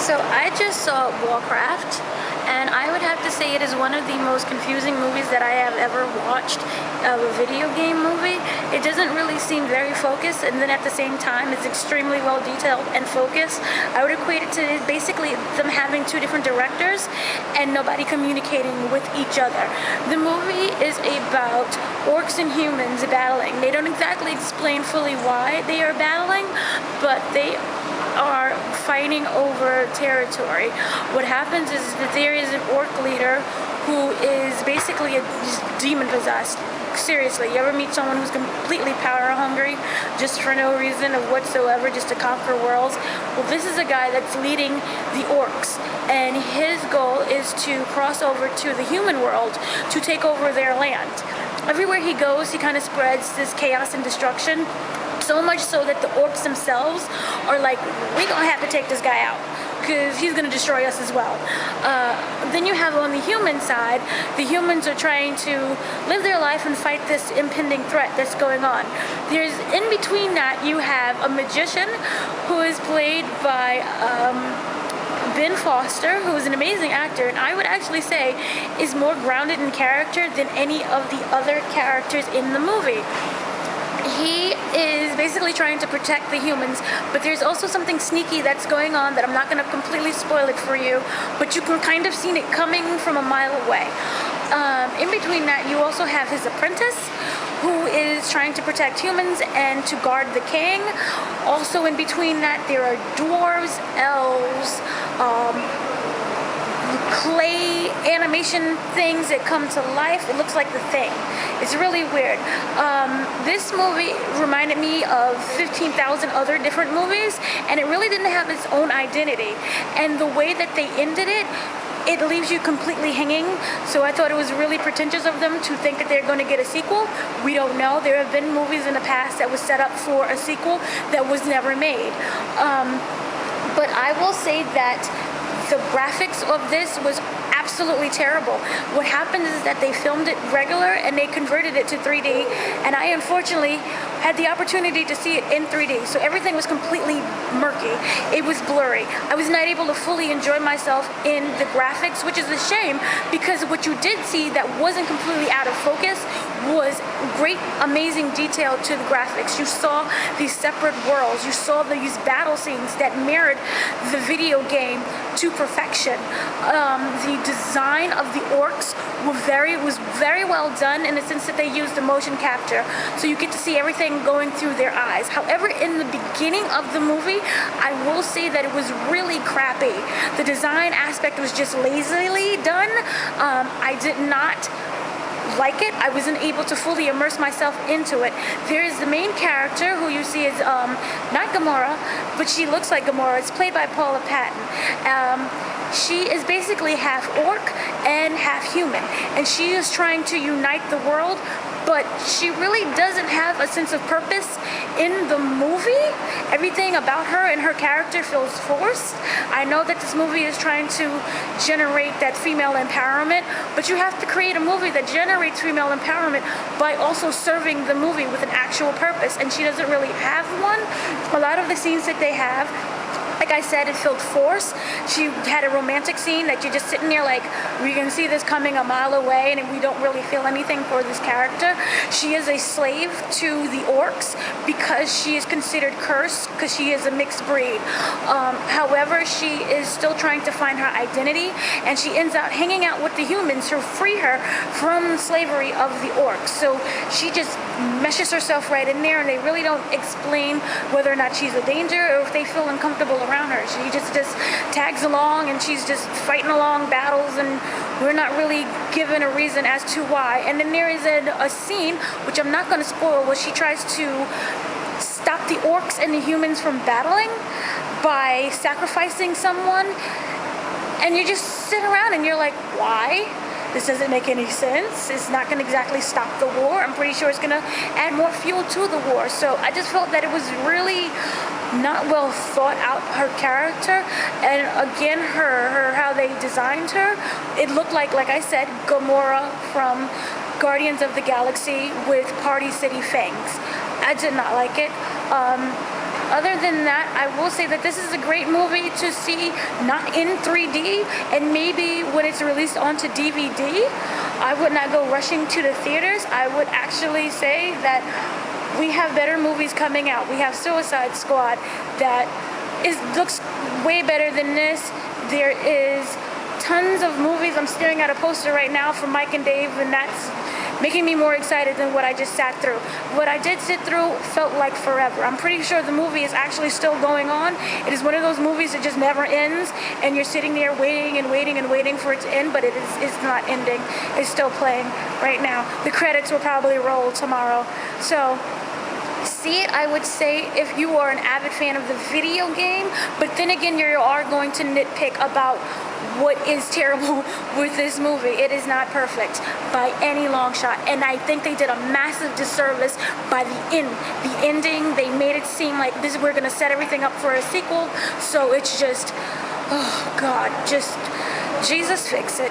So I just saw Warcraft, and I would have to say it is one of the most confusing movies that I have ever watched, a video game movie. It doesn't really seem very focused, and then at the same time it's extremely well detailed and focused. I would equate it to basically them having two different directors and nobody communicating with each other. The movie is about orcs and humans battling. They don't exactly explain fully why they are battling, but they are fighting over territory. What happens is that there is an orc leader who is basically a demon possessed. Seriously, you ever meet someone who's completely power hungry just for no reason of whatsoever, just to conquer worlds? Well, this is a guy that's leading the orcs, and his goal is to cross over to the human world to take over their land. Everywhere he goes, he kind of spreads this chaos and destruction. So much so that the orcs themselves are like, we're gonna have to take this guy out because he's gonna destroy us as well. Then you have on the human side, the humans are trying to live their life and fight this impending threat that's going on. There's in between that, you have a magician who is played by Ben Foster, who is an amazing actor, and I would actually say is more grounded in character than any of the other characters in the movie. He is basically trying to protect the humans, but there's also something sneaky that's going on that I'm not going to completely spoil it for you, but you can kind of see it coming from a mile away. In between that, you also have his apprentice, who is trying to protect humans and to guard the king. Also in between that, there are dwarves, elves, clay animation things that come to life. It looks like The Thing. It's really weird. This movie reminded me of 15,000 other different movies, and it really didn't have its own identity. And the way that they ended it, it leaves you completely hanging. So I thought it was really pretentious of them to think that they're going to get a sequel. We don't know. There have been movies in the past that was set up for a sequel that was never made. But I will say that the graphics of this was absolutely terrible. What happened is that they filmed it regular and they converted it to 3D, and I unfortunately had the opportunity to see it in 3D, so everything was completely murky. It was blurry. I was not able to fully enjoy myself in the graphics, which is a shame, because what you did see that wasn't completely out of focus was great, amazing detail to the graphics. You saw these separate worlds. You saw these battle scenes that mirrored the video game to perfection. The design of the orcs was very well done in the sense that they used the motion capture, so you get to see everything going through their eyes. However, in the beginning of the movie, I will say that it was really crappy. The design aspect was just lazily done. I did not like it. I wasn't able to fully immerse myself into it. There is the main character who you see is not Gamora, but she looks like Gamora. It's played by Paula Patton. She is basically half orc and half human, and she is trying to unite the world, but she really doesn't have a sense of purpose in the movie. Everything about her and her character feels forced. I know that this movie is trying to generate that female empowerment, but you have to create a movie that generates female empowerment by also serving the movie with an actual purpose, and she doesn't really have one. A lot of the scenes that they have, like I said, it felt forced. She had a romantic scene that you're just sitting there like, we can see this coming a mile away, and we don't really feel anything for this character. She is a slave to the orcs because she is considered cursed because she is a mixed breed. However, she is still trying to find her identity, and she ends up hanging out with the humans who free her from the slavery of the orcs. So she just meshes herself right in there, and they really don't explain whether or not she's a danger or if they feel uncomfortable around her. She just tags along, and she's just fighting along battles, and we're not really given a reason as to why. And then there is a scene, which I'm not going to spoil, where she tries to stop the orcs and the humans from battling by sacrificing someone, and you just sit around and you're like, why? This doesn't make any sense. It's not going to exactly stop the war. I'm pretty sure it's going to add more fuel to the war. So I just felt that it was really not well thought out, her character, and again her how they designed her. It looked like I said, Gamora from Guardians of the Galaxy with Party City fangs. I did not like it. Other than that, I will say that this is a great movie to see not in 3D, and maybe when it's released onto DVD, I would not go rushing to the theaters. I would actually say that we have better movies coming out. We have Suicide Squad that looks way better than this. There is tons of movies. I'm staring at a poster right now from Mike and Dave, and that's making me more excited than what I just sat through. What I did sit through felt like forever. I'm pretty sure the movie is actually still going on. It is one of those movies that just never ends, and you're sitting there waiting and waiting and waiting for it to end, but it's not ending. It's still playing right now. The credits will probably roll tomorrow. So see it, I would say, if you are an avid fan of the video game, but then again, you are going to nitpick about what is terrible with this movie. It is not perfect by any long shot, and I think they did a massive disservice by the ending. They made it seem like we're gonna set everything up for a sequel, so it's just, oh God, just Jesus fix it.